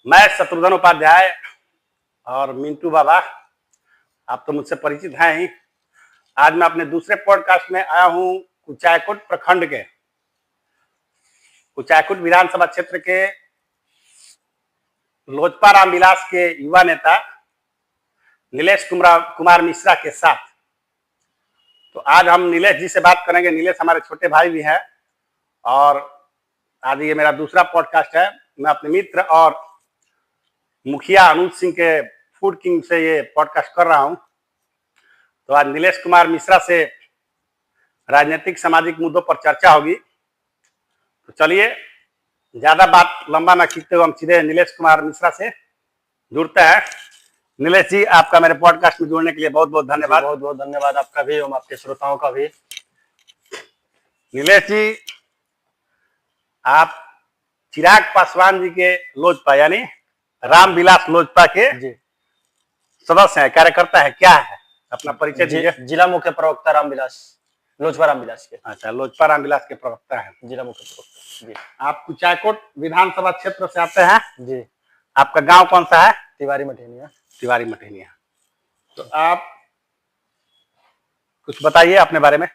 मैं शत्रुघ्न उपाध्याय और मिंटू बाबा, आप तो मुझसे परिचित हैं ही। आज मैं अपने दूसरे पॉडकास्ट में आया हूं कुचायकोट प्रखंड के कुचायकोट विधानसभा क्षेत्र के लोजपा रामविलास के युवा नेता नीलेश कुमार मिश्रा के साथ। तो आज हम नीलेश जी से बात करेंगे। नीलेश हमारे छोटे भाई भी हैं और आज ये मेरा दूसरा पॉडकास्ट है। मैं अपने मित्र और मुखिया अनुज सिंह के फूड किंग से ये पॉडकास्ट कर रहा हूं। तो आज नीलेश कुमार मिश्रा से राजनीतिक सामाजिक मुद्दों पर चर्चा होगी। तो चलिए, ज्यादा बात लंबा ना खींचते हुए हम सीधे नीलेश कुमार मिश्रा से जुड़ते हैं। नीलेश जी, आपका मेरे पॉडकास्ट में जुड़ने के लिए बहुत बहुत धन्यवाद। बहुत बहुत धन्यवाद आपका भी और आपके श्रोताओं का भी। नीलेश जी, आप चिराग पासवान जी के लोजपा यानी रामविलास लोजपा के सदस्य हैं, कार्यकर्ता है, क्या है अपना परिचय दीजिए। जिला मुख्य प्रवक्ता रामविलास, लोजपा रामविलास के। अच्छा, लोजपा रामविलास के प्रवक्ता है, जिला मुख्य प्रवक्ता जी। आप कुचायकोट विधानसभा क्षेत्र से आते हैं जी। आपका गांव कौन सा है? तिवारी मठेनिया। तिवारी मठेनिया। तो आप कुछ बताइए अपने बारे में।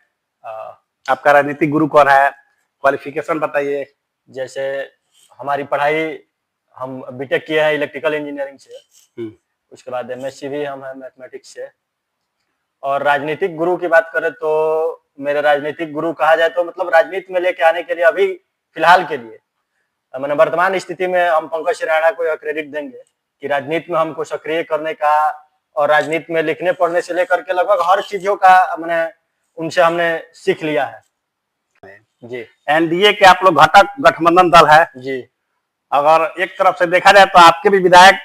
आपका राजनीतिक गुरु कौन है? क्वालिफिकेशन बताइए। जैसे हमारी पढ़ाई, हम बीटेक किए हैं इलेक्ट्रिकल इंजीनियरिंग से, उसके बाद एमएससी भी हम हैं मैथमेटिक्स से। और राजनीतिक गुरु की बात करें तो मेरे राजनीतिक गुरु कहा जाए तो मतलब राजनीति में लेके आने के लिए अभी फिलहाल के लिए मैंने वर्तमान स्थिति में हम पंकज सिराणा को यह क्रेडिट देंगे कि राजनीति में हमको सक्रिय करने का और राजनीति में लिखने पढ़ने से लेकर के लगभग हर चीजों का मैंने उनसे हमने सीख लिया है जी। एनडीए के आप लोग घटक गठबंधन दल है जी। अगर एक तरफ से देखा जाए तो आपके भी विधायक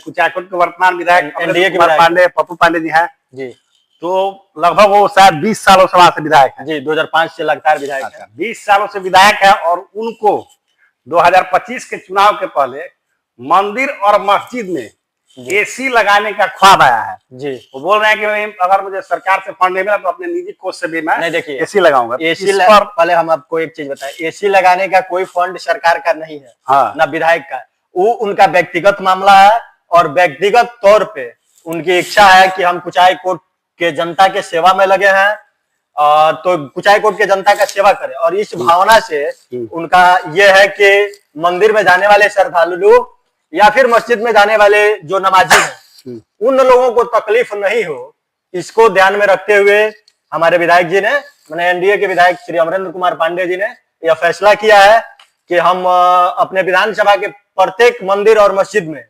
कुचायकोट के वर्तमान विधायक एनडीए के पांडे, पप्पू पांडे जी हैं जी। तो लगभग वो शायद 20 सालों से वहां से विधायक है जी। 2005 से लगातार विधायक है। 20 सालों से विधायक है और उनको 2025 के चुनाव के पहले मंदिर और मस्जिद में एसी लगाने का ख्वाब आया है जी। वो बोल रहे हैं कि अगर मुझे सरकार से फंड नहीं मिला तो अपने निजी कोष से भी मैं नहीं, देखिए एसी लगाऊंगा। एसी पर पहले हम आपको एक चीज बताएं, एसी लगाने का कोई फंड सरकार का नहीं है, हाँ, ना विधायक का। वो उनका व्यक्तिगत मामला है और व्यक्तिगत तौर पे उनकी इच्छा है कि हम कुचायकोट के जनता के सेवा में लगे हैं तो कुचायकोट के जनता का सेवा करें। और इस भावना से उनका यह है कि मंदिर में जाने वाले श्रद्धालु या फिर मस्जिद में जाने वाले जो नमाजी हैं उन लोगों को तकलीफ नहीं हो, इसको ध्यान में रखते हुए हमारे विधायक जी ने, मैंने एनडीए के विधायक श्री अमरेंद्र कुमार पांडे जी ने यह फैसला किया है कि हम अपने विधानसभा के प्रत्येक मंदिर और मस्जिद में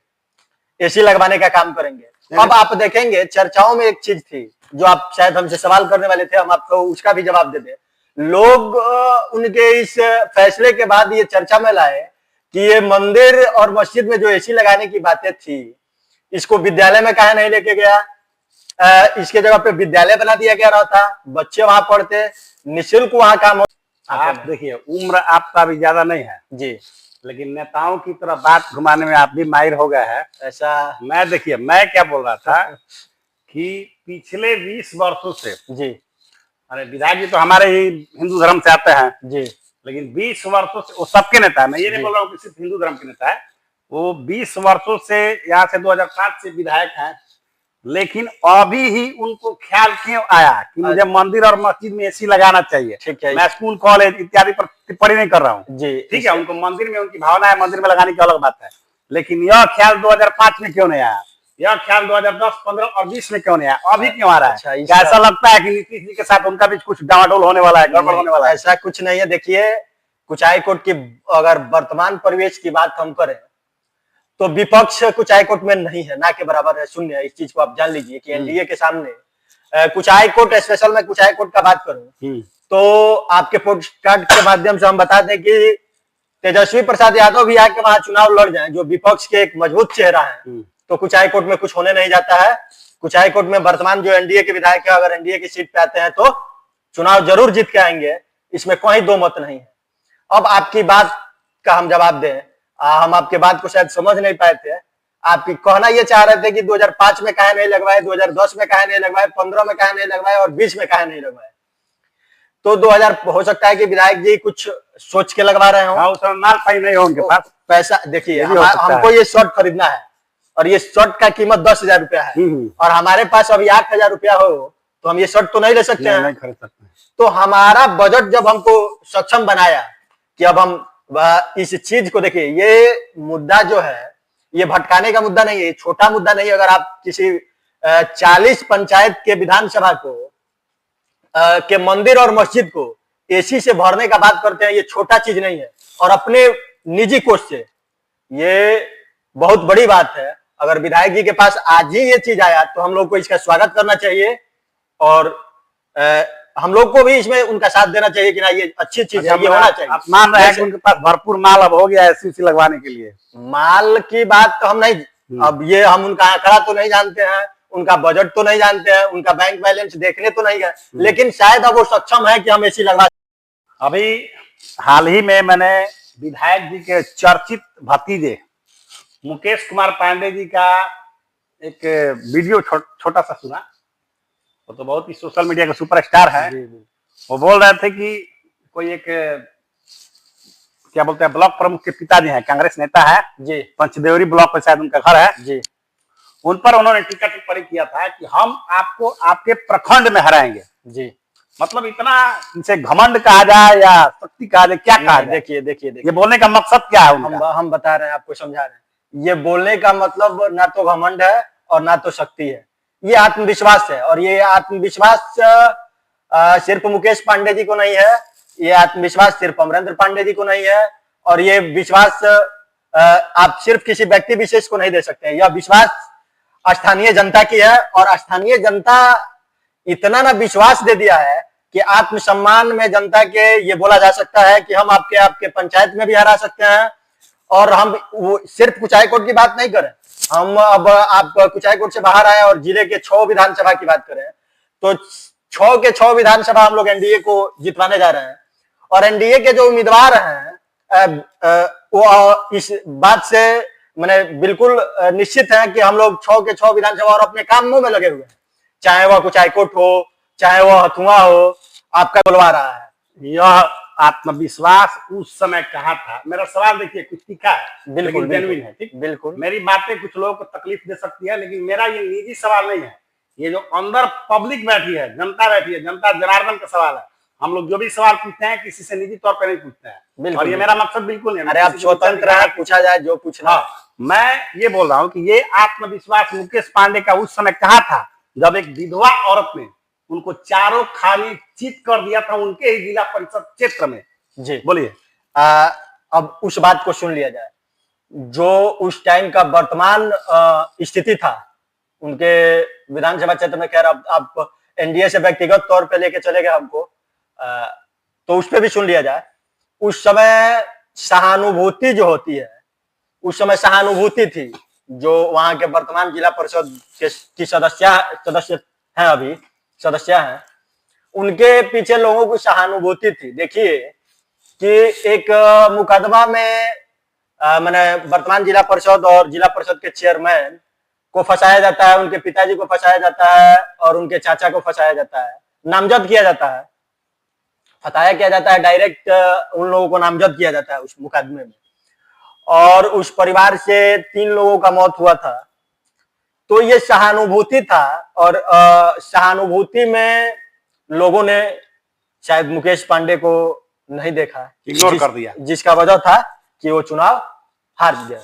एसी लगवाने का काम करेंगे। अब आप देखेंगे चर्चाओं में एक चीज थी जो आप शायद हमसे सवाल करने वाले थे, हम आपको उसका भी जवाब दे दें। लोग उनके इस फैसले के बाद ये चर्चा में लाए कि ये मंदिर और मस्जिद में जो एसी लगाने की बातें थी इसको विद्यालय में काहे नहीं लेके गया, इसके जगह पे विद्यालय बना दिया गया रहता, बच्चे वहां पढ़ते, निःशुल्क वहां काम। आप देखिए, उम्र आपका भी ज्यादा नहीं है जी, लेकिन नेताओं की तरह बात घुमाने में आप भी माहिर हो गए हैं। ऐसा मैं देखिए, मैं क्या बोल रहा था कि पिछले 20 वर्षों से जी, अरे विधायक जी तो हमारे ही हिंदू धर्म से आते हैं जी, लेकिन 20 वर्षों से वो सबके नेता है, मैं ये नहीं बोल रहा हूँ कि सिर्फ हिंदू धर्म के नेता है, वो 20 वर्षों से यहाँ से 2005 से विधायक हैं, लेकिन अभी ही उनको ख्याल क्यों आया कि मुझे मंदिर और मस्जिद में एसी लगाना चाहिए। ठीक है, मैं स्कूल कॉलेज इत्यादि पर टिप्पणी नहीं कर रहा हूँ जी, ठीक है, उनको मंदिर में उनकी भावना है, मंदिर में लगाने की अलग बात है, लेकिन यह ख्याल 2005 में क्यों नहीं आया, यह ख्याल 2010, 15 और 20 में क्यों नहीं आया, अभी क्यों आ रहा है? क्या ऐसा लगता है कि नीतीश जी के साथ उनका भी कुछ डावाडोल होने वाला है, गड़बड़ होने वाला है? ऐसा कुछ नहीं है। देखिए, कुचायकोट की अगर वर्तमान परिवेश की बात हम करें तो विपक्ष कुचायकोट में नहीं है, ना के बराबर है, शून्य है। इस चीज को आप जान लीजिए कि एनडीए के सामने कुचायकोट, स्पेशल में कुचायकोट का बात करूं तो आपके पोस्टकार्ड के माध्यम से हम बता दें कि तेजस्वी प्रसाद यादव भी आके वहां चुनाव लड़ जाए, जो विपक्ष के एक मजबूत चेहरा है, तो कुचायकोट में कुछ होने नहीं जाता है। कुचायकोट में वर्तमान जो एनडीए के विधायक है, अगर एनडीए की सीट पे आते हैं तो चुनाव जरूर जीत के आएंगे, इसमें कोई दो मत नहीं है। अब आपकी बात का हम जवाब दें, हम आपके बात को शायद समझ नहीं पाए थे। आपकी कहना ये चाह रहे थे कि 2005 में काहे नहीं लगवाए, 2010 में काहे नहीं लगवाए, 15 में काहे नहीं लगवाए और 20 में काहे नहीं लगवाए। तो 2000 हो सकता है कि विधायक जी कुछ सोच के लगवा रहे हो। हाँ, उस समय माल पाई नहीं हो उनके पास। पैसा देखिए, ये भी हो सकता हमको है। ये शर्ट खरीदना है और ये शर्ट का कीमत 10,000 रुपया है और हमारे पास अभी 8,000 रुपया हो तो हम ये शर्ट तो नहीं ले सकते हैं। नहीं खरीद सकते हैं। तो हमारा बजट जब हमको सक्षम बनाया कि अब हम इस चीज को देखिए, ये मुद्दा जो है ये भटकाने का मुद्दा नहीं है, छोटा मुद्दा नहीं है। अगर आप किसी 40 पंचायत के विधानसभा को के मंदिर और मस्जिद को एसी से भरने का बात करते हैं, ये छोटा चीज नहीं है और अपने निजी कोष से, ये बहुत बड़ी बात है। अगर विधायक जी के पास आज ही ये चीज आया तो हम लोग को इसका स्वागत करना चाहिए और हम लोग को भी इसमें उनका साथ देना चाहिए कि ना ये अच्छी चीज है, ये होना चाहिए। आप मान रहे हैं कि उनके पास भरपूर माल अब हो गया एसी लगवाने के लिए। माल की बात तो हम नहीं, अब ये हम उनका आंकड़ा तो नहीं जानते हैं, उनका बजट तो नहीं जानते हैं, उनका बैंक बैलेंस देखने तो नहीं गए, लेकिन शायद अब वो सक्षम है कि हम एसी लगवा। अभी हाल ही में मैंने विधायक जी के चर्चित भतीजे मुकेश कुमार पांडे जी का एक वीडियो छोटा सा सुना। वो तो बहुत ही सोशल मीडिया का सुपरस्टार है। वो बोल रहे थे कि कोई एक क्या बोलते हैं ब्लॉक प्रमुख के पिताजी हैं, कांग्रेस नेता है जी, पंचदेवरी ब्लॉक में शायद उनका घर है जी। उन पर उन्होंने टीका टिप्पणी किया था कि हम आपको आपके प्रखंड में हराएंगे जी। मतलब इतना इनसे घमंड कहा जाए या शक्ति कहा जाए, क्या कहा जाए? देखिए ये बोलने का मकसद क्या है उनका? हम बता रहे हैं, आपको समझा रहे हैं। ये बोलने का मतलब ना तो घमंड है और ना तो शक्ति है, ये आत्मविश्वास है। और ये आत्मविश्वास सिर्फ मुकेश पांडे जी को नहीं है, ये आत्मविश्वास सिर्फ अमरेंद्र पांडे जी को नहीं है और ये विश्वास आप सिर्फ किसी व्यक्ति विशेष को नहीं दे सकते। यह विश्वास स्थानीय जनता की है और स्थानीय जनता इतना ना विश्वास दे दिया है कि आत्मसम्मान में जनता के ये बोला जा सकता है कि हम आपके पंचायत में भी हरा सकते हैं। और हम वो सिर्फ कुचायकोट की बात नहीं करें, हम अब आप कुचायकोट से बाहर आए और जिले के 6 विधानसभा की बात करें तो 6 के 6 विधानसभा हम लोग एनडीए को जितवाने जा रहे हैं और एनडीए के जो उम्मीदवार हैं वो इस बात से मैंने बिल्कुल निश्चित है कि हम लोग 6 के 6 विधानसभा और अपने कामों में लगे हुए हैं, चाहे वह कुचायकोट हो चाहे वह हथुआ हो, आपका बुलवा रहा है। यह आत्मविश्वास उस समय कहाँ था? मेरा सवाल देखिए कुछ तीखा है, बिल्कुल जेन्युइन है, ठीक? बिल्कुल। मेरी बातें कुछ लोगों को तकलीफ दे सकती है, लेकिन मेरा ये निजी सवाल नहीं है। ये जो अंदर पब्लिक बैठी है, जनता बैठी है, जनता जनार्दन का सवाल है। हम लोग जो भी सवाल पूछते हैं किसी से निजी तौर पर नहीं पूछते हैं और ये मेरा मकसद बिल्कुल नहीं है। अरे आप स्वतंत्र है, पूछा जाए जो पूछना। हाँ, मैं ये बोल रहा हूँ कि ये आत्मविश्वास मुकेश पांडे का उस समय कहाँ था जब एक विधवा औरत ने उनको चारों खाने चित कर दिया था उनके ही जिला परिषद क्षेत्र में। जी बोलिए। अब उस बात को सुन लिया जाए, जो उस टाइम का वर्तमान स्थिति था उनके विधानसभा क्षेत्र में। खैर अब एनडीए से व्यक्तिगत तौर पे लेके चले गए हमको, तो उस पे भी सुन लिया जाए। उस समय सहानुभूति जो होती है, उस समय सहानुभूति थी जो वहां के वर्तमान जिला परिषद की सदस्य हैं, अभी सदस्य हैं, उनके पीछे लोगों की सहानुभूति थी। देखिए कि एक मुकदमा में मैंने वर्तमान जिला परिषद और जिला परिषद के चेयरमैन को फंसाया जाता है, उनके पिताजी को फंसाया जाता है और उनके चाचा को फंसाया जाता है, नामजद किया जाता है, फताया किया जाता है, डायरेक्ट उन लोगों को नामजद किया जाता है उस मुकदमे में। और उस परिवार से 3 लोगों का मौत हुआ था। तो ये सहानुभूति था और सहानुभूति में लोगों ने शायद मुकेश पांडे को नहीं देखा, इग्नोर कर दिया, जिसका वजह था कि वो चुनाव हार गया।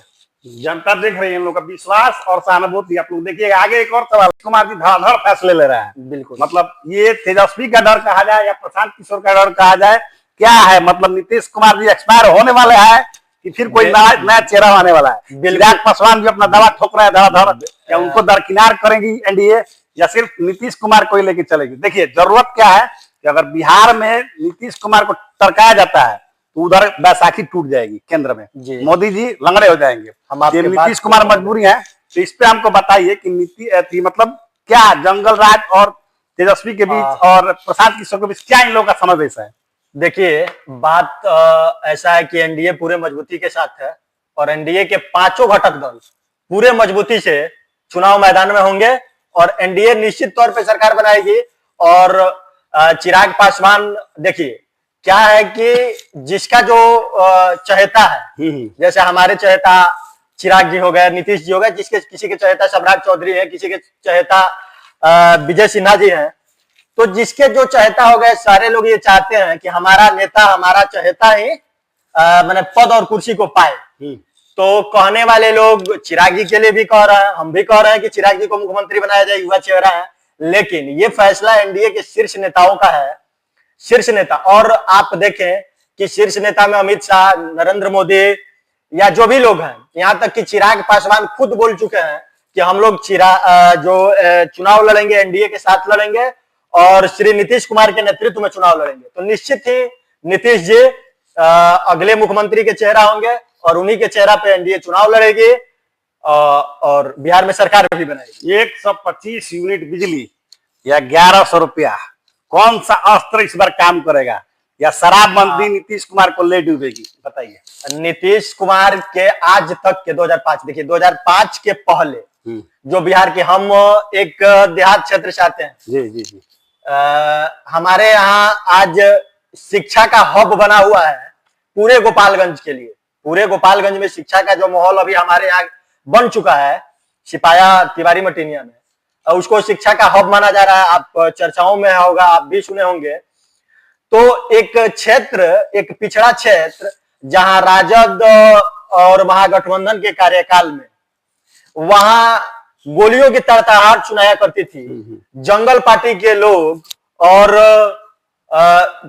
जनता देख रही है इन लोगों का विश्वास और सहानुभूति। आप लोग देखिए आगे एक और सवाल, कुमार जी धड़ाधड़ फैसले ले रहे हैं। बिल्कुल, मतलब ये तेजस्वी का डर कहा जाए या प्रशांत किशोर का डर कहा जाए, क्या है? मतलब नीतीश कुमार जी एक्सपायर होने वाले हैं कि फिर कोई नया चेहरा आने वाला है? चिराग पासवान भी अपना दावा ठोक रहा है धड़ाधड़, क्या उनको दरकिनार करेंगी एनडीए या सिर्फ नीतीश कुमार को ही लेके चलेगी? देखिए जरूरत क्या है कि अगर बिहार में नीतीश कुमार को टरकाया जाता है तो उधर बैसाखी टूट जाएगी, केंद्र में मोदी जी लंगड़े हो जाएंगे। ये नीतीश कुमार मजबूरी है, तो इस पे हमको बताइए कि नीति मतलब क्या जंगल राज और तेजस्वी के बीच और प्रशांत किशोर के बीच क्या इन लोगों का समावेश है? देखिए बात ऐसा है कि एनडीए पूरे मजबूती के साथ है और एनडीए के 5 घटक दल पूरे मजबूती से चुनाव मैदान में होंगे और एनडीए निश्चित तौर पे सरकार बनाएगी। और चिराग पासवान, देखिए क्या है कि जिसका जो चहेता है, जैसे हमारे चहेता चिराग जी हो गए, नीतीश जी हो गए, जिसके किसी के चहेता सम्राट चौधरी है, किसी के चहेता विजय सिन्हा जी हैं, तो जिसके जो चहेता हो गए सारे लोग ये चाहते हैं कि हमारा नेता, हमारा चहेता ही मैंने पद और कुर्सी को पाए। तो कहने वाले लोग चिराग जी के लिए भी कह रहे हैं, हम भी कह रहे हैं कि चिराग जी को मुख्यमंत्री बनाया जाए, युवा चेहरा है, लेकिन ये फैसला एनडीए के शीर्ष नेताओं का है, शीर्ष नेता। और आप देखें कि शीर्ष नेता में अमित शाह, नरेंद्र मोदी या जो भी लोग हैं, यहां तक कि चिराग पासवान खुद बोल चुके हैं कि हम लोग चुनाव लड़ेंगे, एनडीए के साथ लड़ेंगे और श्री नीतीश कुमार के नेतृत्व में चुनाव लड़ेंगे। तो निश्चित ही नीतीश जी अगले मुख्यमंत्री के चेहरा होंगे और उन्हीं के चेहरा पे एनडीए चुनाव लड़ेगी और बिहार में सरकार भी बनाएगी। 125 यूनिट बिजली या 1100 रुपया, कौन सा अस्त्र इस बार काम करेगा, या शराब मंत्री नीतीश कुमार को ले डूबेगी, बताइए। नीतीश कुमार के आज तक के 2005, देखिए 2005 के पहले जो बिहार के, हम एक देहात क्षेत्र से आते हैं, जी जी जी, हमारे यहाँ आज शिक्षा का हब बना हुआ है पूरे गोपालगंज के लिए। पूरे गोपालगंज में शिक्षा का जो माहौल अभी हमारे यहाँ बन चुका है, सिपाया तिवारी मटीनिया में, उसको शिक्षा का हब माना जा रहा है। आप चर्चाओं में होगा, आप भी सुने होंगे। तो एक क्षेत्र, एक पिछड़ा क्षेत्र जहां राजद और महागठबंधन के कार्यकाल में वहां गोलियों की तड़तड़ाहट सुनाया करती थी, जंगल पार्टी के लोग और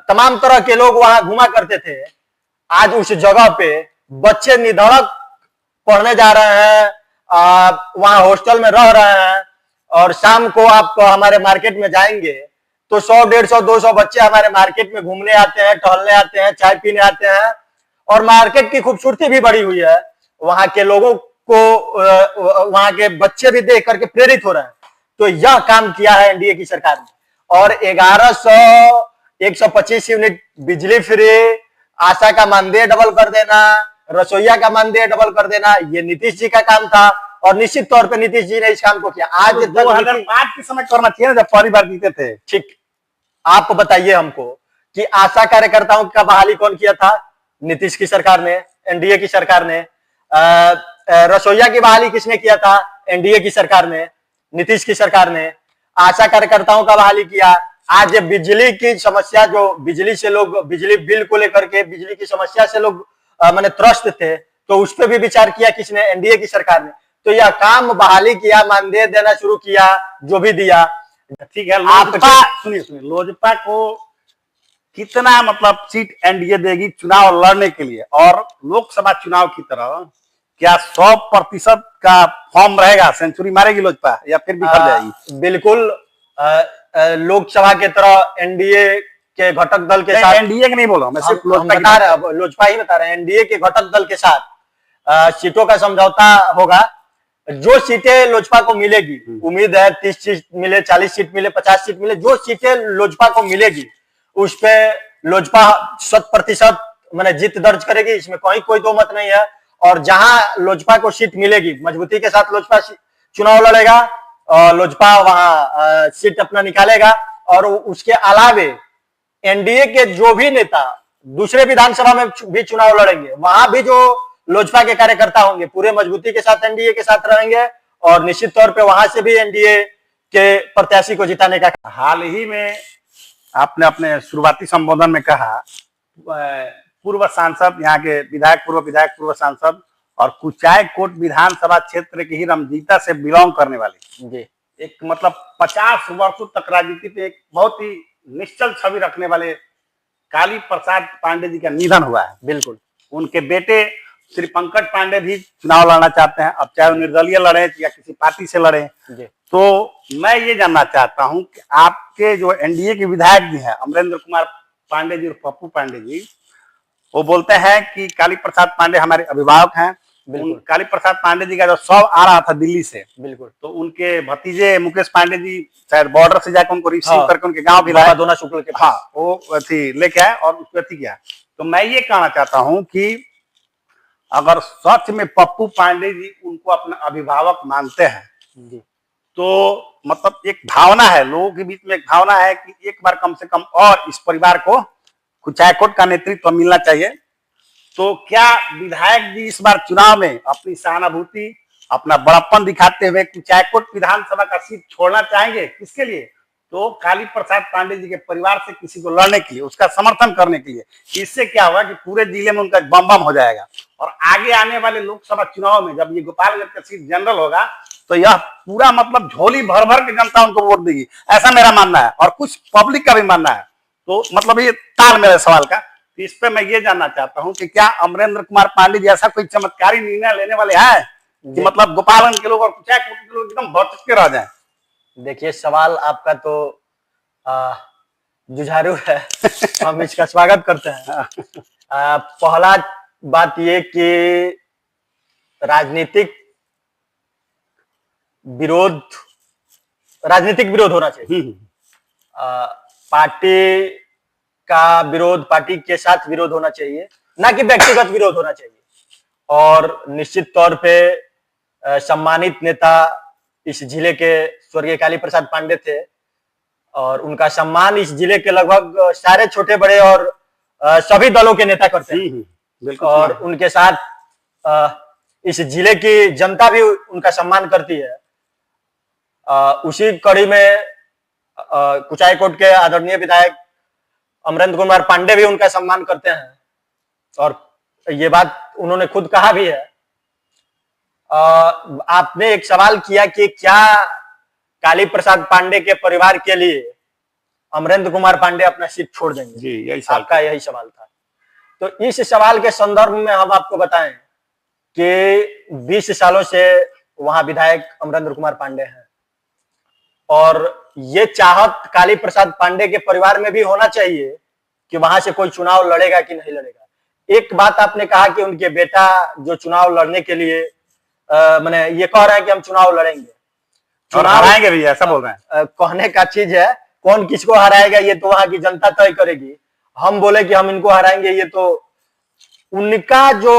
तमाम तरह के लोग वहां घुमा करते थे। आज उस जगह पे बच्चे निधड़क पढ़ने जा रहे हैं, वहां हॉस्टल में रह रहे हैं, और शाम को आप हमारे मार्केट में जाएंगे तो 100, 150, 200 बच्चे हमारे मार्केट में घूमने आते हैं, टहलने आते हैं, चाय पीने आते हैं, और मार्केट की खूबसूरती भी बढ़ी हुई है। वहां के लोगों को, वहां के बच्चे भी देख करके प्रेरित हो रहे हैं। तो यह काम किया है एनडीए की सरकार ने। और 125 यूनिट बिजली फ्री, आशा का मानदेय डबल कर देना, रसोईया का मानदेय डबल कर देना, ये नीतीश जी का काम था और निश्चित तौर पे नीतीश जी ने इस काम को किया। आज 2005 के समय करना चाहिए ना, जब पहली बार जीते थे। ठीक, आप बताइए हमको कि आशा कार्यकर्ताओं का बहाली कौन किया था? नीतीश की सरकार ने, एनडीए की सरकार ने। रसोईया की बहाली किसने किया था? एनडीए की सरकार ने, नीतीश की सरकार ने। आशा कार्यकर्ताओं का बहाली किया। आज बिजली की समस्या, जो बिजली से लोग, बिजली बिल को लेकर के बिजली की समस्या से लोग मैंने त्रस्त थे, तो उस पर भी विचार किया किसने? एनडीए की सरकार ने। तो यह काम बहाली किया, मानदेय देना शुरू किया, जो भी दिया। ठीक है, लोजपा, सुनिए, लोजपा को कितना मतलब सीट एनडीए देगी चुनाव लड़ने के लिए? और लोकसभा चुनाव की तरह क्या 100% का फॉर्म रहेगा? सेंचुरी मारेगी लोजपा या फिर बिखर जाएगी? बिल्कुल लोकसभा के तरह एनडीए के घटक दल के साथ, एनडीए के नहीं बोल रहा हूं मैं, सिर्फ लोजपा ही बता रहे हैं, एनडीए के घटक दल के साथ सीटों का समझौता होगा। जो सीटें लोजपा को मिलेगी, उम्मीद है 30 सीट मिले, 40 सीट मिले, 50 सीट मिले, जो सीटें लोजपा को मिलेगी उस पे लोजपा 100% मैंने जीत दर्ज करेगी, इसमें कोई दो मत नहीं है। और जहां लोजपा को सीट मिलेगी, मजबूती के साथ लोजपा चुनाव लड़ेगा और लोजपा वहां सीट अपना निकालेगा। और उसके अलावे एनडीए के जो भी नेता दूसरे विधानसभा में भी चुनाव लड़ेंगे, वहां भी जो लोजपा के कार्यकर्ता होंगे पूरे मजबूती के साथ एनडीए के साथ रहेंगे और निश्चित तौर पे वहां से भी एनडीए के प्रत्याशी को जिताने का। हाल ही में आपने अपने शुरुआती संबोधन में कहा पूर्व सांसद, यहाँ के विधायक, पूर्व सांसद और कुचायकोट विधानसभा क्षेत्र के ही रमजीता से बिलोंग करने वाले जी, एक मतलब 50 वर्षों तक राजनीति पे एक बहुत ही निश्चल छवि रखने वाले काली प्रसाद पांडे जी का निधन हुआ है। बिल्कुल। उनके बेटे श्री पंकज पांडे भी चुनाव लड़ना चाहते हैं, अब चाहे वो निर्दलीय लड़े या किसी पार्टी से लड़े। तो मैं ये जानना चाहता हूं कि आपके जो एनडीए के विधायक भी हैं, अमरेंद्र कुमार पांडे जी और पप्पू पांडे जी, वो बोलते हैं कि काली प्रसाद पांडे हमारे अभिभावक हैं। काली प्रसाद पांडे जी का जो शव आ रहा था दिल्ली से, बिल्कुल, तो उनके भतीजे मुकेश पांडे जी शायद बॉर्डर से जाकर उनको रिसीव करके उनके गांव भी लाए, दोना शुक्ल के, हाँ, वो लेके आए और उसको किया। तो मैं ये कहना चाहता हूं कि अगर सच में पप्पू पांडे जी उनको अपना अभिभावक मानते हैं, तो मतलब एक भावना है, लोगों के बीच में एक भावना है कि एक बार कम से कम और इस परिवार को कुचायकोट का नेतृत्व मिलना चाहिए। तो क्या विधायक जी इस बार चुनाव में अपनी सहानुभूति, अपना बड़प्पन दिखाते हुए कुचायकोट विधानसभा का सीट छोड़ना चाहेंगे? किसके लिए? तो काली प्रसाद पांडे जी के परिवार से किसी को लड़ने के लिए, उसका समर्थन करने के लिए। इससे क्या होगा कि पूरे जिले में उनका बम बम हो जाएगा, और आगे आने वाले लोकसभा चुनाव में जब ये गोपालगंज का सीट जनरल होगा तो यह पूरा मतलब झोली भर भर के जनता उनको वोट देगी, ऐसा मेरा मानना है, और कुछ पब्लिक का भी मानना है। तो मतलब ये ताल मेरे सवाल का। तो इस पे मैं ये जानना चाहता हूँ कि क्या अमरेंद्र कुमार पांडे जी ऐसा कोई चमत्कारी निर्णय लेने वाले हैं कि मतलब गोपालगंज के लोग और कुचायकोट के लोग एकदम भटक के रह जाए? देखिए, सवाल आपका तो जुझारू है। हम इसका स्वागत करते हैं। पहला बात ये कि राजनीतिक विरोध होना चाहिए। पार्टी का विरोध, पार्टी के साथ विरोध होना चाहिए, ना कि व्यक्तिगत विरोध होना चाहिए। और निश्चित तौर पे सम्मानित नेता इस जिले के स्वर्गीय काली प्रसाद पांडे थे, और उनका सम्मान इस जिले के लगभग सारे छोटे बड़े और सभी दलों के नेता करते हैं। और उनके साथ इस जिले की जनता भी उनका सम्मान करती है। उसी कड़ी में कुचायकोट के आदरणीय विधायक अमरेंद्र कुमार पांडे भी उनका सम्मान करते हैं, और ये बात उन्होंने खुद कहा भी है। आपने एक सवाल किया कि क्या काली प्रसाद पांडे के परिवार के लिए अमरेंद्र कुमार पांडे अपना सीट छोड़ देंगे? जी, यही सवाल था। तो इस सवाल के संदर्भ में हम आपको बताएं कि 20 सालों से वहां विधायक अमरेंद्र कुमार पांडे हैं, और ये चाहत काली प्रसाद पांडे के परिवार में भी होना चाहिए कि वहां से कोई चुनाव लड़ेगा कि नहीं लड़ेगा। एक बात आपने कहा कि उनके बेटा जो चुनाव लड़ने के लिए मैंने ये कह रहे हैं कि हम चुनाव लड़ेंगे, चुनाव हराएंगे भी, ऐसा बोल रहे हैं। कहने का चीज है, कौन किसको हराएगा ये तो वहां की जनता तय करेगी। हम बोले कि हम इनको हराएंगे, ये तो उनका जो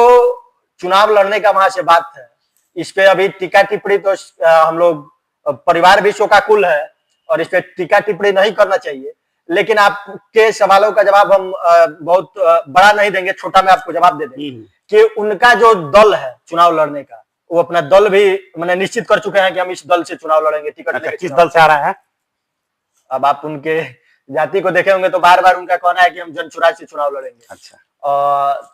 चुनाव लड़ने का वहां से बात है। इस पे अभी टीका टिप्पणी तो हम लोग परिवार भी शोकाकुल है, और इस पे टीका टिप्पणी नहीं करना चाहिए। लेकिन आपके सवालों का जवाब हम बहुत बड़ा नहीं देंगे, छोटा में आपको जवाब दे देंगे कि उनका जो दल है चुनाव लड़ने का, वो अपना दल भी मैंने निश्चित कर चुके हैं कि हम इस दल से चुनाव लड़ेंगे। टिकट अच्छा, किस दल से आ रहा है? अब आप उनके जाति को देखे होंगे तो बार बार उनका कहना है कि हम जनसुराज से चुनाव लड़ेंगे। अच्छा,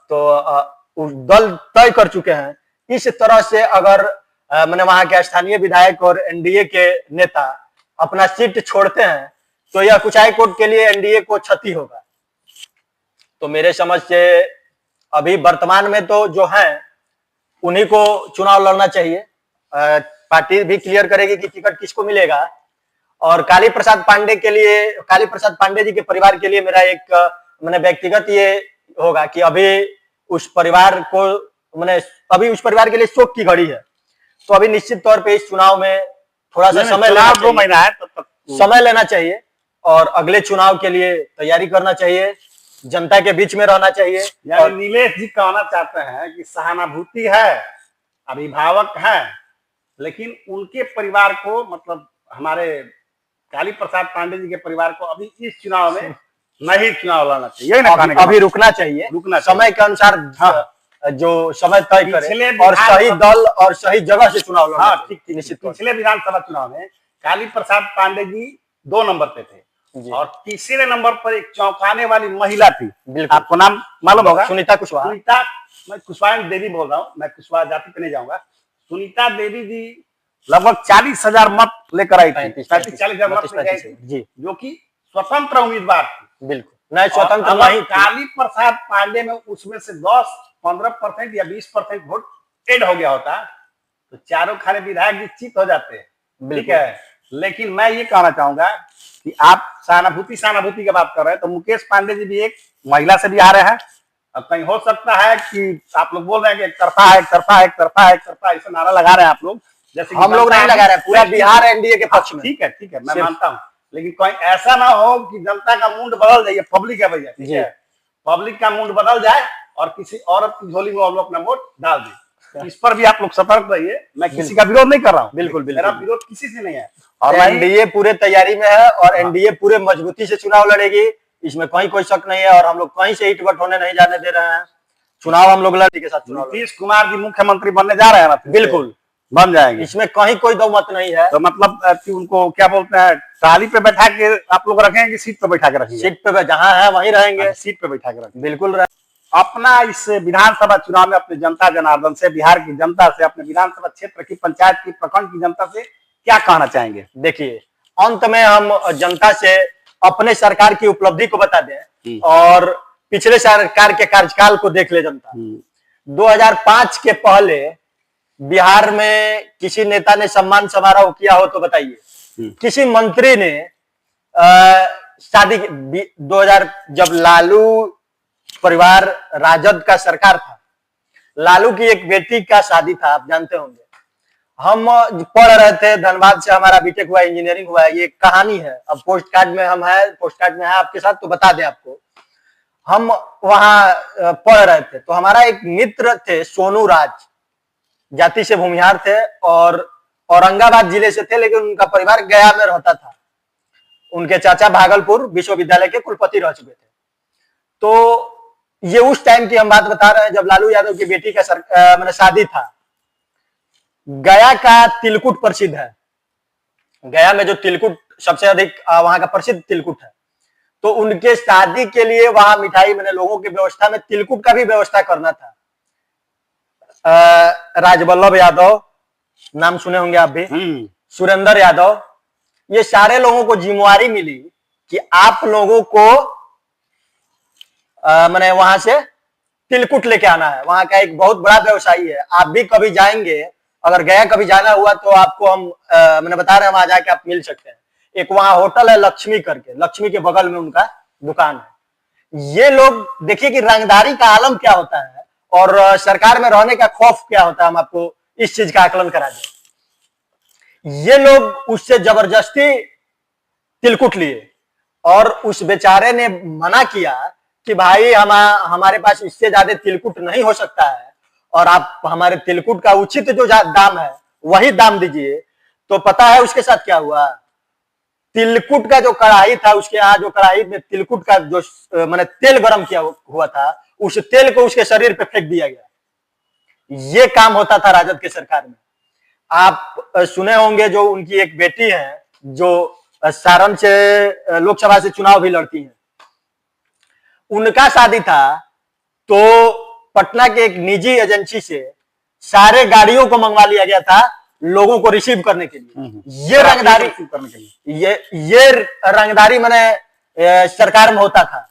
तो दल तय कर चुके हैं। इस तरह से अगर मैंने वहां के स्थानीय विधायक और एनडीए के नेता अपना सीट छोड़ते हैं तो यह कुचायकोट के लिए एनडीए को क्षति होगा। तो मेरे समझ से अभी वर्तमान में तो जो है उन्हीं को चुनाव लड़ना चाहिए। पार्टी भी क्लियर करेगी कि टिकट किसको मिलेगा। और काली प्रसाद पांडे के लिए, काली प्रसाद पांडे जी के परिवार के लिए मेरा एक मैंने व्यक्तिगत ये होगा कि अभी उस परिवार को अभी उस परिवार के लिए शोक की घड़ी है। तो अभी निश्चित तौर पे इस चुनाव में थोड़ा सा समय, 2 महीना है, तब तक समय लेना चाहिए और अगले चुनाव के लिए तैयारी करना चाहिए, जनता के बीच में रहना चाहिए। यानी नीलेश जी कहना चाहते हैं कि सहानुभूति है, अभिभावक है, लेकिन उनके परिवार को, मतलब हमारे काली प्रसाद पांडे जी के परिवार को अभी इस चुनाव में नहीं चुनाव लड़ना चाहिए, अभी रुकना चाहिए, समय के अनुसार। हाँ, जो समय तय करे और सही दल और सही जगह से चुनाव लड़ना। हाँ, ठीक, निश्चित। पिछले विधानसभा चुनाव में काली प्रसाद पांडे जी 2 नंबर पे थे, और तीसरे नंबर पर एक चौंकाने वाली महिला थी। आपको नाम मालूम होगा? सुनीता कुशवाहा। मैं कुशवाहा देवी बोल रहा हूँ, मैं कुशवाहा जाति पे नहीं जाऊंगा। सुनीता देवी जी लगभग 40,000 मत लेकर आई थी, 40,000 मत लेकर आई थी, जो कि स्वतंत्र उम्मीदवार थी। बिल्कुल नहीं, स्वतंत्र नहीं। काली प्रसाद पांडे में उसमें से 10-15% या 20% वोट एड हो गया होता तो चारों खाने विधायक जी चित हो जाते हैं, ठीक है। लेकिन मैं ये कहना चाहूंगा कि आप सहानुभूति की बात कर रहे हैं, तो मुकेश पांडे जी भी एक महिला से भी आ रहे हैं। अब कहीं हो सकता है कि आप लोग बोल रहे हैं कि एक तरफा ऐसा नारा लगा रहे हैं आप लोग, जैसे हम लोग नहीं लगा रहे हैं, पूरा बिहार एनडीए के पक्ष में। ठीक है, मैं मानता हूँ, लेकिन कोई ऐसा ना हो कि जनता का मूड बदल जाए। पब्लिक है भैया, ठीक है, पब्लिक का मूड बदल जाए और किसी औरत की झोली में वो अपना वोट डाल दे। इस पर भी आप लोग सतर्क रहिए। मैं किसी का विरोध नहीं कर रहा हूँ, बिल्कुल मेरा बिल्कुल। विरोध किसी से नहीं है। और मैं एनडीए पूरे तैयारी में है और एनडीए पूरे मजबूती से चुनाव लड़ेगी, इसमें कहीं कोई शक नहीं है। और हम लोग कहीं से इटवट होने नहीं जाने दे रहे हैं। चुनाव हम लोग लड़की के साथ चुनाव लड़ेंगे। नीतीश कुमार जी मुख्यमंत्री बनने जा रहे हैं ना, फिर से बिल्कुल बन जाएंगे। इसमें कहीं कोई दो मत नहीं है। तो मतलब कि उनको क्या बोलते हैं, ट्राली पे बैठा के आप लोग रखेंगे कि सीट पे बैठा के रखेंगे? सीट पे जहां है वहीं रहेंगे। सीट पे बैठा के रखेंगे, बिल्कुल अपना इस विधानसभा चुनाव में अपने जनता जनार्दन से, बिहार की जनता से, अपने विधानसभा क्षेत्र की, पंचायत की, प्रखंड की जनता से क्या कहना चाहेंगे? देखिए, अंत में हम जनता से अपने सरकार की उपलब्धि को बता दें और पिछले सरकार के कार्यकाल को देख ले जनता। 2005 के पहले बिहार में किसी नेता ने सम्मान समारोह किया हो तो बताइए। किसी मंत्री ने शादी 2000 जब लालू परिवार राजद का सरकार था, लालू की एक बेटी का शादी था, आप जानते होंगे। हम पढ़ रहे थे, धनबाद से हमारा बीटेक हुआ, इंजीनियरिंग हुआ है, ये कहानी है। अब पोस्ट कार्ड में हम है, पोस्ट कार्ड में है आपके साथ, तो बता दें आपको। हम वहां पढ़ रहे थे तो हमारा एक मित्र थे, सोनू राज, जाति से भूमिहार थे और औरंगाबाद जिले से थे, लेकिन उनका परिवार गया में रहता था। उनके चाचा भागलपुर विश्वविद्यालय के कुलपति रह चुके थे। तो ये उस टाइम की हम बात बता रहे हैं जब लालू यादव की बेटी का मैंने शादी था। गया का तिलकुट प्रसिद्ध है। गया में जो तिलकुट सबसे अधिक वहां का प्रसिद्ध तिलकुट है, तो उनके शादी के लिए वहां मिठाई, मैंने लोगों की व्यवस्था में तिलकुट का भी व्यवस्था करना था। राजवल्लभ यादव, नाम सुने होंगे आप भी, सुरेंद्र यादव, ये सारे लोगों को जिम्मेवारी मिली कि आप लोगों को मैंने वहां से तिलकुट लेके आना है। वहां का एक बहुत बड़ा व्यवसायी है, आप भी कभी जाएंगे, अगर गया कभी जाना हुआ तो आपको हम मैंने बता रहे हैं, वहां जाके आप मिल सकते हैं। एक वहां होटल है लक्ष्मी करके, लक्ष्मी के बगल में उनका दुकान है। ये लोग देखिए कि रंगदारी का आलम क्या होता है और सरकार में रहने का खौफ क्या होता है। हम आपको इस चीज का आकलन करा दें। ये लोग उससे जबरदस्ती तिलकुट लिए और उस बेचारे ने मना किया कि भाई हमारे पास इससे ज्यादा तिलकुट नहीं हो सकता है और आप हमारे तिलकुट का उचित जो दाम है वही दाम दीजिए। तो पता है उसके साथ क्या हुआ? तिलकुट का जो कढ़ाई था, उसके यहाँ जो कढ़ाई में तिलकुट का जो मैंने तेल गरम किया हुआ था, उस तेल को उसके शरीर पे फेंक दिया गया। ये काम होता था राजद के सरकार में। आप सुने होंगे जो उनकी एक बेटी है जो सारण से लोकसभा से चुनाव भी लड़ती है, उनका शादी था तो पटना के एक निजी एजेंसी से सारे गाड़ियों को मंगवा लिया गया था लोगों को रिसीव करने के लिए। ये रंगदारी करने के लिए, ये रंगदारी मैंने सरकार में होता था।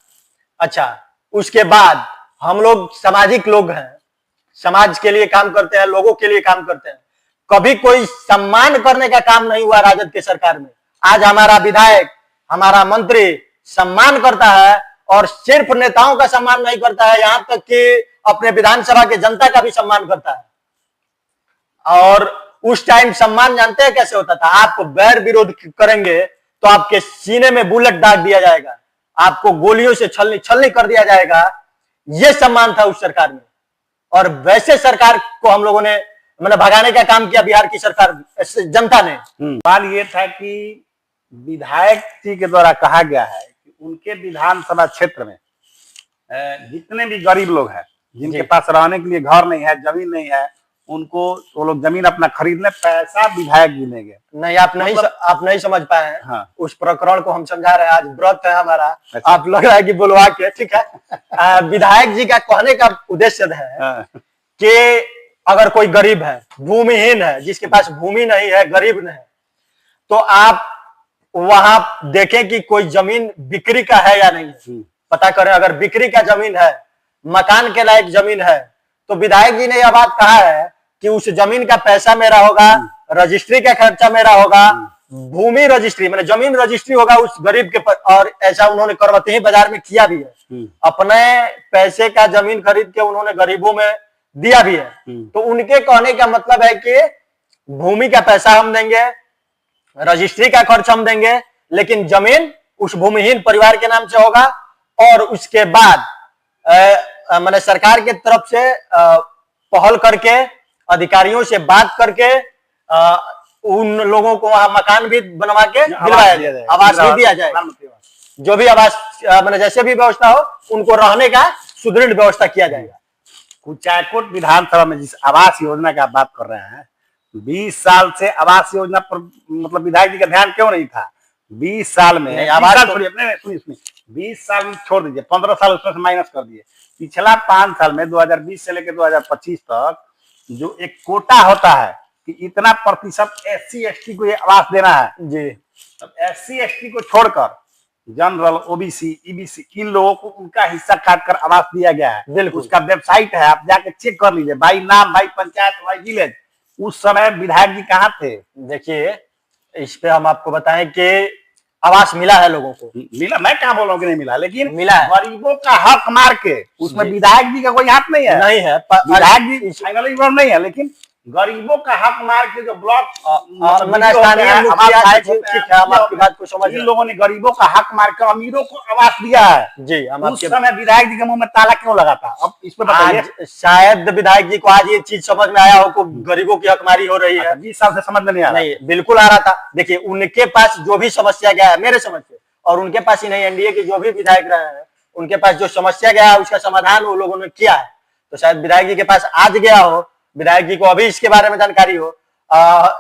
अच्छा, उसके बाद हम लोग सामाजिक लोग हैं, समाज के लिए काम करते हैं, लोगों के लिए काम करते हैं। कभी कोई सम्मान करने का काम नहीं हुआ राजद के सरकार में। आज हमारा विधायक, हमारा मंत्री सम्मान करता है और सिर्फ नेताओं का सम्मान नहीं करता है, यहां तक कि अपने विधानसभा के जनता का भी सम्मान करता है। और उस टाइम सम्मान जानते हैं कैसे होता था? आप बैर विरोध करेंगे तो आपके सीने में बुलेट दाग दिया जाएगा, आपको गोलियों से छलनी कर दिया जाएगा। यह सम्मान था उस सरकार में। और वैसे सरकार को हम लोगों ने मैंने भगाने का काम किया, बिहार की सरकार, जनता ने। सवाल ये था कि विधायक जी के द्वारा कहा गया है कि उनके विधानसभा क्षेत्र में जितने भी गरीब लोग हैं, जिनके पास रहने के लिए घर नहीं है, जमीन नहीं है, उनको वो लोग जमीन अपना खरीद ले, पैसा विधायक जी लेंगे। नहीं, आप नहीं समझ पाए हैं। हाँ। उस प्रकरण को हम समझा रहे हैं। आज व्रत है हमारा। अच्छा। आप लग रहा है कि बुलवा के, ठीक है। विधायक जी का कहने का उद्देश्य है कि अगर कोई गरीब है, भूमिहीन है, जिसके पास भूमि नहीं है, गरीब नहीं है, तो आप वहां देखें कि कोई जमीन बिक्री का है या नहीं है, पता करें। अगर बिक्री का जमीन है, मकान के लायक जमीन है, तो विधायक जी ने यह बात कहा है कि उस जमीन का पैसा मेरा होगा, रजिस्ट्री का खर्चा मेरा होगा, भूमि रजिस्ट्री मैंने जमीन रजिस्ट्री होगा उस गरीब के और ऐसा उन्होंने करवते ही बाजार में किया भी है। अपने पैसे का जमीन खरीद के उन्होंने गरीबों में दिया भी है। तो उनके कहने का मतलब है कि भूमि का पैसा हम देंगे, रजिस्ट्री का खर्च हम देंगे, लेकिन जमीन उस भूमिहीन परिवार के नाम से होगा। और उसके बाद मैंने सरकार की तरफ से पहल करके अधिकारियों से बात करके उन लोगों को वहां मकान भी बनवा के दिलवाया जाए, आवास भी दिया जाए। जो भी आवास मतलब जैसे भी व्यवस्था हो, उनको रहने का सुदृढ़ व्यवस्था किया जाएगा। कुचायकोट विधानसभा में जिस आवास योजना की आप बात कर रहे हैं, 20 साल से आवास योजना पर मतलब विधायक जी का ध्यान क्यों नहीं था? 20 साल में आवास सुनिए 20 साल में छोड़ दीजिए, 15 साल उसमें से माइनस कर दिए, पिछला 5 साल में 2020 से लेकर 2025 तक जो एक कोटा होता है कि इतना प्रतिशत SC ST को ये आवास देना है जी, अब SC ST को छोड़कर जनरल, OBC, EBC इन लोगों को उनका हिस्सा काट कर आवास दिया गया है। बिल्कुल, उसका वेबसाइट है, आप जाके चेक कर लीजिए, भाई नाम, भाई पंचायत, भाई विलेज। उस समय विधायक जी कहाँ थे? देखिए इस पे हम आपको बताएं कि आवास मिला है लोगों को, मिला, मैं क्या बोल रहा हूँ कि नहीं मिला, लेकिन मिला है। गरीबों का हक मार के उसमें विधायक जी का कोई हाथ नहीं है। नहीं है, विधायक जी फाइनली नहीं है, लेकिन गरीबों का हक मार के जो ब्लॉक स्थानीय मुखिया, हम आपकी बात को समझ, इन लोगों ने गरीबों का हक मार कर अमीरों को आवास दिया है जी। हम उस समय विधायक जी के मुंह में ताला क्यों लगा था? अब इस पे बताइए। शायद विधायक जी को आज ये चीज समझ में आया हो कि गरीबों की हकमारी हो रही है। 20 साल से समझ में नहीं आ रहा। नहीं, बिल्कुल आ रहा था। देखिए उनके पास जो भी समस्या गया है, मेरे समझ से, और उनके पास ही नहीं, NDA के जो भी विधायक रहे हैं उनके पास जो समस्या गया है उसका समाधान वो लोगों ने किया है। तो शायद विधायक जी के पास आज गया हो, विधायक जी को अभी इसके बारे में जानकारी हो।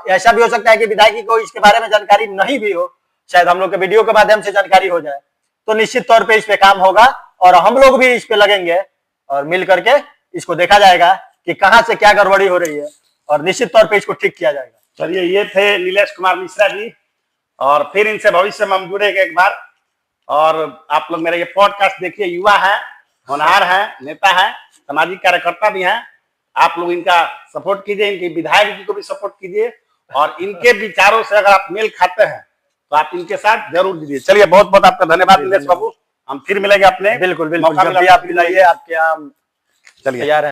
ऐसा भी हो सकता है कि विधायक जी को इसके बारे में जानकारी नहीं भी हो, शायद हम लोग के वीडियो के माध्यम से जानकारी हो जाए। तो निश्चित तौर पे इस पे काम होगा और हम लोग भी इस पे लगेंगे और मिल करके इसको देखा जाएगा कि कहां से क्या गड़बड़ी हो रही है और निश्चित तौर पे इसको ठीक किया जाएगा। चलिए, ये थे नीलेश कुमार मिश्रा जी, और फिर इनसे भविष्य में हम जुड़ेंगे एक बार। और आप लोग मेरा ये पॉडकास्ट देखिए, युवा है, होनहार है, नेता है, सामाजिक कार्यकर्ता भी हैं। आप लोग इनका सपोर्ट कीजिए, इनके विधायक जी को भी सपोर्ट कीजिए, और इनके विचारों से अगर आप मेल खाते हैं तो आप इनके साथ जरूर दीजिए। चलिए, बहुत बहुत आपका धन्यवाद नीलेश बाबू, हम फिर मिलेंगे अपने। बिल्कुल बिल्कुल, जब भी आप मिलाइए, आपके यहाँ चलिए तैयार है।